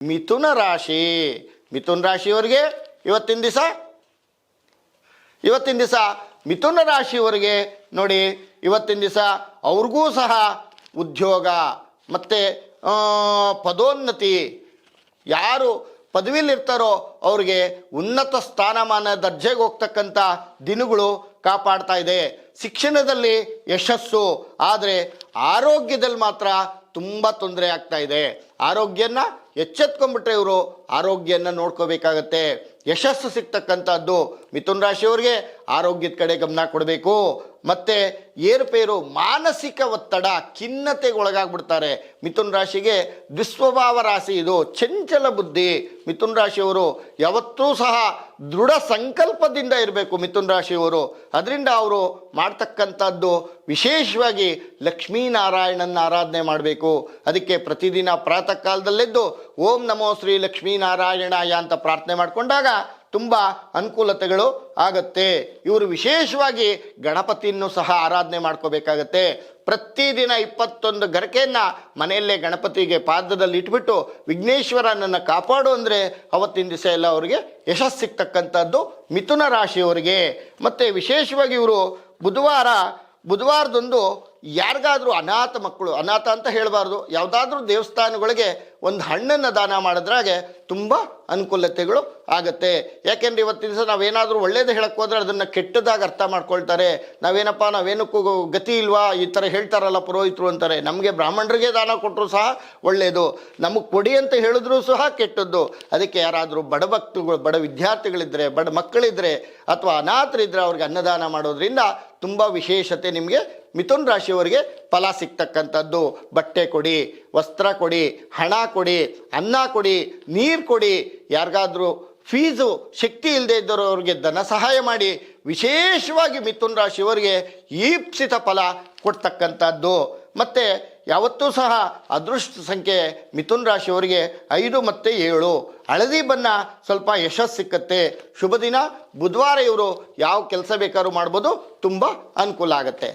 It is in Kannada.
ಮಿಥುನ ರಾಶಿ. ಮಿಥುನ ರಾಶಿಯವರಿಗೆ ಇವತ್ತಿನ ದಿವಸ ಮಿಥುನ ರಾಶಿಯವರಿಗೆ ನೋಡಿ, ಇವತ್ತಿನ ದಿವಸ ಅವ್ರಿಗೂ ಸಹ ಉದ್ಯೋಗ ಮತ್ತು ಪದೋನ್ನತಿ, ಯಾರು ಪದವಿಲಿರ್ತಾರೋ ಅವ್ರಿಗೆ ಉನ್ನತ ಸ್ಥಾನಮಾನ ದರ್ಜೆಗೆ ಹೋಗ್ತಕ್ಕಂಥ ದಿನಗಳು ಕಾಪಾಡ್ತಾ ಇದೆ. ಶಿಕ್ಷಣದಲ್ಲಿ ಯಶಸ್ಸು, ಆದರೆ ಆರೋಗ್ಯದಲ್ಲಿ ಮಾತ್ರ ತುಂಬ ತೊಂದರೆ ಆಗ್ತಾ ಇದೆ. ಆರೋಗ್ಯನ ಎಚ್ಚೆತ್ಕೊಂಡ್ಬಿಟ್ರೆ ಇವರು ಆರೋಗ್ಯನ ನೋಡ್ಕೋಬೇಕಾಗತ್ತೆ. ಯಶಸ್ಸು ಸಿಗ್ತಕ್ಕಂಥದ್ದು ಮಿಥುನ ರಾಶಿಯವರಿಗೆ ಆರೋಗ್ಯದ ಕಡೆ ಗಮನ ಕೊಡಬೇಕು. ಮತ್ತು ಏರುಪೇರು, ಮಾನಸಿಕ ಒತ್ತಡ, ಖಿನ್ನತೆಗೆ ಒಳಗಾಗ್ಬಿಡ್ತಾರೆ. ಮಿಥುನ ರಾಶಿಗೆ ದುಸ್ವಭಾವ ರಾಶಿ ಇದು, ಚಂಚಲ ಬುದ್ಧಿ. ಮಿಥುನ ರಾಶಿಯವರು ಯಾವತ್ತೂ ಸಹ ದೃಢ ಸಂಕಲ್ಪದಿಂದ ಇರಬೇಕು ಮಿಥುನ ರಾಶಿಯವರು. ಅದರಿಂದ ಅವರು ಮಾಡ್ತಕ್ಕಂಥದ್ದು ವಿಶೇಷವಾಗಿ ಲಕ್ಷ್ಮೀನಾರಾಯಣನ ಆರಾಧನೆ ಮಾಡಬೇಕು. ಅದಕ್ಕೆ ಪ್ರತಿದಿನ ಪ್ರಾತಃ ಕಾಲದಲ್ಲೆದ್ದು ಓಂ ನಮೋ ಶ್ರೀ ಲಕ್ಷ್ಮೀನಾರಾಯಣಾಯ ಅಂತ ಪ್ರಾರ್ಥನೆ ಮಾಡಿಕೊಂಡಾಗ ತುಂಬ ಅನುಕೂಲತೆಗಳು ಆಗತ್ತೆ. ಇವರು ವಿಶೇಷವಾಗಿ ಗಣಪತಿಯನ್ನು ಸಹ ಆರಾಧನೆ ಮಾಡ್ಕೋಬೇಕಾಗತ್ತೆ. ಪ್ರತಿದಿನ 21 ಗರಿಕೆಯನ್ನು ಮನೆಯಲ್ಲೇ ಗಣಪತಿಗೆ ಪಾದದಲ್ಲಿ ಇಟ್ಬಿಟ್ಟು ವಿಘ್ನೇಶ್ವರನನ್ನು ಕಾಪಾಡು ಅಂದರೆ ಅವತ್ತಿನ ದಿವಸ ಎಲ್ಲ ಅವರಿಗೆ ಯಶಸ್ಸು ಸಿಗ್ತಕ್ಕಂಥದ್ದು ಮಿಥುನ ರಾಶಿಯವರಿಗೆ. ಮತ್ತು ವಿಶೇಷವಾಗಿ ಇವರು ಬುಧವಾರದಂದು ಯಾರಿಗಾದರೂ ಅನಾಥ ಮಕ್ಕಳು, ಅನಾಥ ಅಂತ ಹೇಳಬಾರ್ದು, ಯಾವುದಾದ್ರೂ ದೇವಸ್ಥಾನಗಳಿಗೆ ಒಂದು ಹಣ್ಣನ್ನು ದಾನ ಮಾಡಿದ್ರಾಗೆ ತುಂಬ ಅನುಕೂಲತೆಗಳು ಆಗುತ್ತೆ. ಯಾಕೆಂದರೆ ಇವತ್ತಿನ ದಿವಸ ನಾವೇನಾದರೂ ಒಳ್ಳೇದು ಹೇಳಕ್ಕೆ ಹೋದರೆ ಅದನ್ನು ಕೆಟ್ಟದಾಗಿ ಅರ್ಥ ಮಾಡ್ಕೊಳ್ತಾರೆ. ನಾವೇನಕ್ಕೂ ಗತಿ ಇಲ್ವಾ ಈ ಥರ ಹೇಳ್ತಾರಲ್ಲ ಪುರೋಹಿತರು ಅಂತಾರೆ. ನಮಗೆ ಬ್ರಾಹ್ಮಣರಿಗೆ ದಾನ ಕೊಟ್ಟರು ಸಹ ಒಳ್ಳೆಯದು, ನಮಗೆ ಕೊಡಿ ಅಂತ ಹೇಳಿದ್ರೂ ಸಹ ಕೆಟ್ಟದ್ದು. ಅದಕ್ಕೆ ಯಾರಾದರೂ ಬಡ ಭಕ್ತಗಳು, ಬಡ ವಿದ್ಯಾರ್ಥಿಗಳಿದ್ದರೆ, ಬಡ ಮಕ್ಕಳಿದ್ದರೆ ಅಥವಾ ಅನಾಥರಿದ್ದರೆ ಅವ್ರಿಗೆ ಅನ್ನದಾನ ಮಾಡೋದ್ರಿಂದ ತುಂಬ ವಿಶೇಷತೆ ನಿಮಗೆ ಮಿಥುನ ರಾಶಿಯವರಿಗೆ ಫಲ ಸಿಗ್ತಕ್ಕಂಥದ್ದು. ಬಟ್ಟೆ ಕೊಡಿ, ವಸ್ತ್ರ ಕೊಡಿ, ಹಣ ಕೊಡಿ, ಅನ್ನ ಕೊಡಿ, ನೀರು ಕೊಡಿ. ಯಾರಿಗಾದ್ರೂ ಫೀಸು ಶಕ್ತಿ ಇಲ್ಲದೆ ಇದ್ದವ್ರಿಗೆ ಧನ ಸಹಾಯ ಮಾಡಿ. ವಿಶೇಷವಾಗಿ ಮಿಥುನ ರಾಶಿಯವರಿಗೆ ಈಪ್ಸಿತ ಫಲ ಕೊಡ್ತಕ್ಕಂಥದ್ದು. ಮತ್ತು ಯಾವತ್ತೂ ಸಹ ಅದೃಷ್ಟ ಸಂಖ್ಯೆ ಮಿಥುನ ರಾಶಿಯವರಿಗೆ 5 ಮತ್ತು 7. ಹಳದಿ ಬಣ್ಣ ಸ್ವಲ್ಪ ಯಶಸ್ಸು ಸಿಕ್ಕತ್ತೆ. ಶುಭ ದಿನ ಬುಧವಾರ. ಇವರು ಯಾವ ಕೆಲಸ ಬೇಕಾದ್ರೂ ಮಾಡ್ಬೋದು, ತುಂಬ ಅನುಕೂಲ ಆಗುತ್ತೆ.